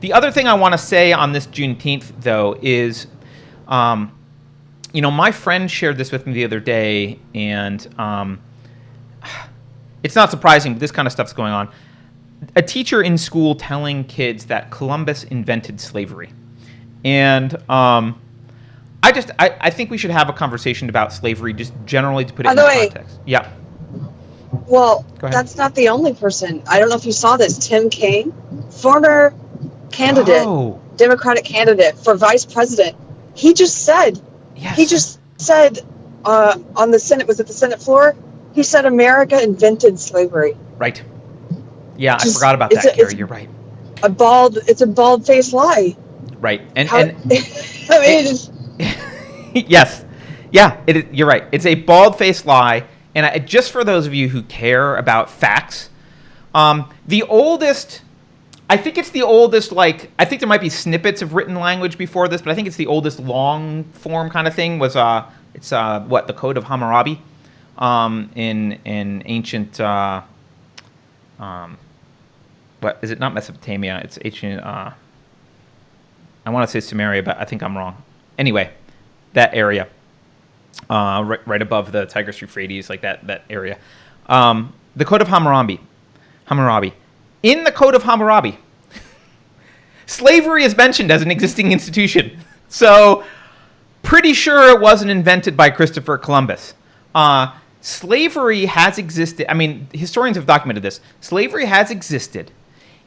The other thing I want to say on this Juneteenth, though, is, my friend shared this with me the other day, and it's not surprising, but this kind of stuff's going on. A teacher in school telling kids that Columbus invented slavery. And I think we should have a conversation about slavery, just generally to put it in context. Yeah. Well, that's not the only person. I don't know if you saw this. Tim Kaine, former candidate, Democratic candidate for vice president. He just said, on the Senate, was it the Senate floor? He said America invented slavery. Right. Yeah, I forgot about that, Carrie. You're right. It's a bald-faced lie. Right. Yes. Yeah, you're right. It's a bald-faced lie. And just for those of you who care about facts, the oldest, I think there might be snippets of written language before this, but I think it's the oldest long form kind of thing was, the Code of Hammurabi in ancient, what is it? Not Mesopotamia. It's ancient, I want to say Sumeria, but I think I'm wrong. Anyway, that area. Right above the Tigris-Euphrates, like that area. The Code of Hammurabi. In the Code of Hammurabi, slavery is mentioned as an existing institution. So, pretty sure it wasn't invented by Christopher Columbus. Slavery has existed. I mean, historians have documented this. Slavery has existed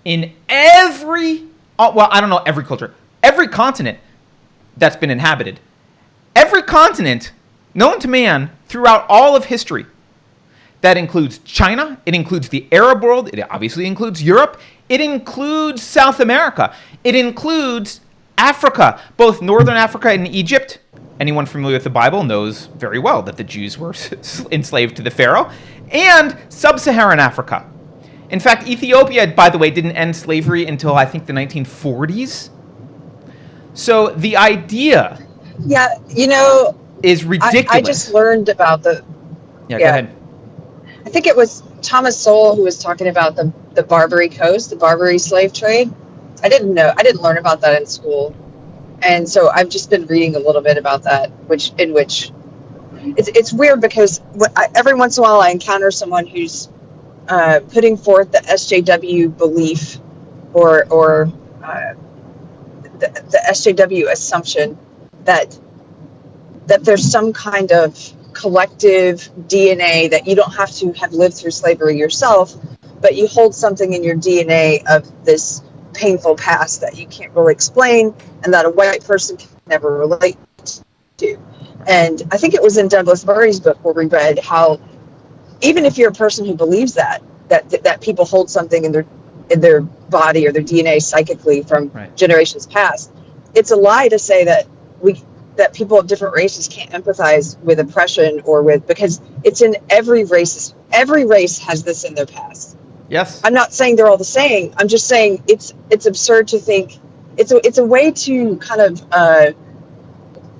in every culture, every continent that's been inhabited. Every continent known to man throughout all of history. That includes China. It includes the Arab world. It obviously includes Europe. It includes South America. It includes Africa, both Northern Africa and Egypt. Anyone familiar with the Bible knows very well that the Jews were enslaved to the Pharaoh. And Sub-Saharan Africa. In fact, Ethiopia, by the way, didn't end slavery until, I think, the 1940s. So the idea... Yeah, is ridiculous. I just learned about go ahead. I think it was Thomas Sowell who was talking about the Barbary Coast, the Barbary slave trade. I didn't learn about that in school. And so I've just been reading a little bit about that, which it's weird because every once in a while I encounter someone who's putting forth the SJW belief or the SJW assumption that there's some kind of collective DNA that you don't have to have lived through slavery yourself, but you hold something in your DNA of this painful past that you can't really explain and that a white person can never relate to. And I think it was in Douglas Murray's book where we read how even if you're a person who believes that people hold something in their body or their DNA psychically from generations past, it's a lie to say that people of different races can't empathize with oppression because it's in every race. Every race has this in their past. Yes. I'm not saying they're all the same. I'm just saying it's absurd to think it's a way to kind of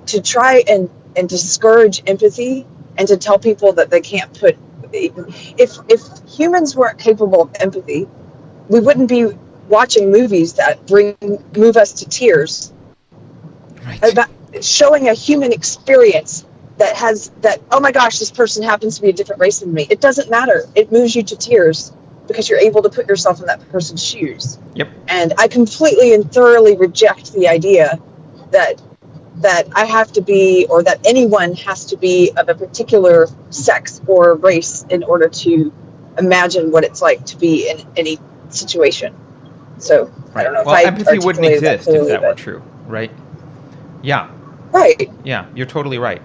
to try and discourage empathy and to tell people that they can't put. If humans weren't capable of empathy, we wouldn't be watching movies that move us to tears. Right. About showing a human experience that oh my gosh, this person happens to be a different race than me. It doesn't matter. It moves you to tears because you're able to put yourself in that person's shoes. Yep. And I completely and thoroughly reject the idea that I have to be, or that anyone has to be of a particular sex or race in order to imagine what it's like to be in any situation. So I don't know if empathy wouldn't exist if that were true, right? Yeah. Right. Yeah, you're totally right.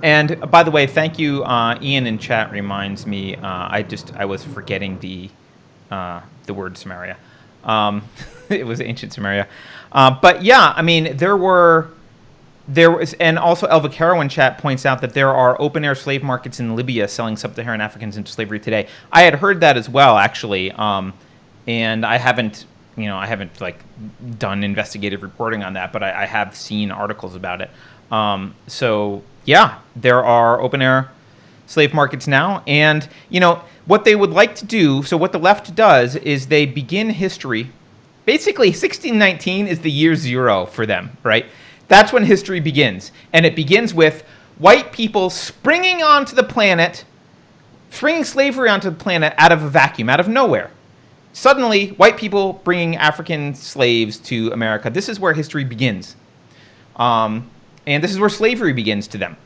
And by the way, thank you. Ian in chat reminds me. I was forgetting the word Samaria. It was ancient Samaria. But yeah, I mean, there was, and also Elva Caro in chat points out that there are open air slave markets in Libya selling sub-Saharan Africans into slavery today. I had heard that as well, actually, and I haven't like done investigative reporting on that, but I have seen articles about it. So yeah, there are open air slave markets now, and what they would like to do. So what the left does is they begin history basically 1619 is the year zero for them, right? That's when history begins. And it begins with white people springing slavery onto the planet out of a vacuum, out of nowhere. Suddenly, white people bringing African slaves to America. This is where history begins. And this is where slavery begins to them.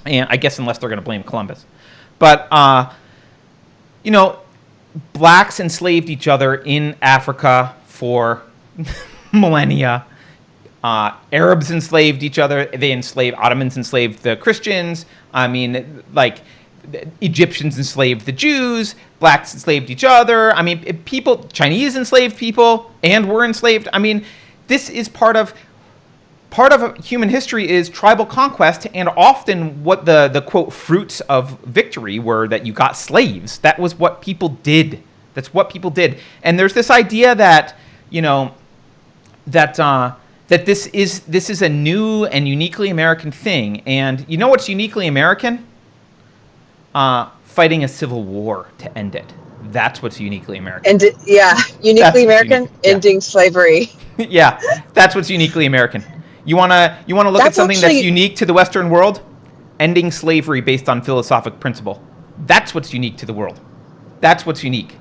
And I guess unless they're going to blame Columbus. But, blacks enslaved each other in Africa for millennia. Arabs enslaved each other. Ottomans enslaved the Christians. Egyptians enslaved the Jews. Blacks enslaved each other. Chinese enslaved people and were enslaved. This is part of human history is tribal conquest, and often what the quote fruits of victory were that you got slaves. That was what people did. That's what people did. And there's this idea that that this is a new and uniquely American thing. And you know what's uniquely American? Fighting a civil war to end it. That's what's uniquely American. And uniquely American, ending slavery. Yeah, that's what's uniquely American. You wanna look at something that's unique to the Western world? Ending slavery based on philosophic principle. That's what's unique to the world. That's what's unique.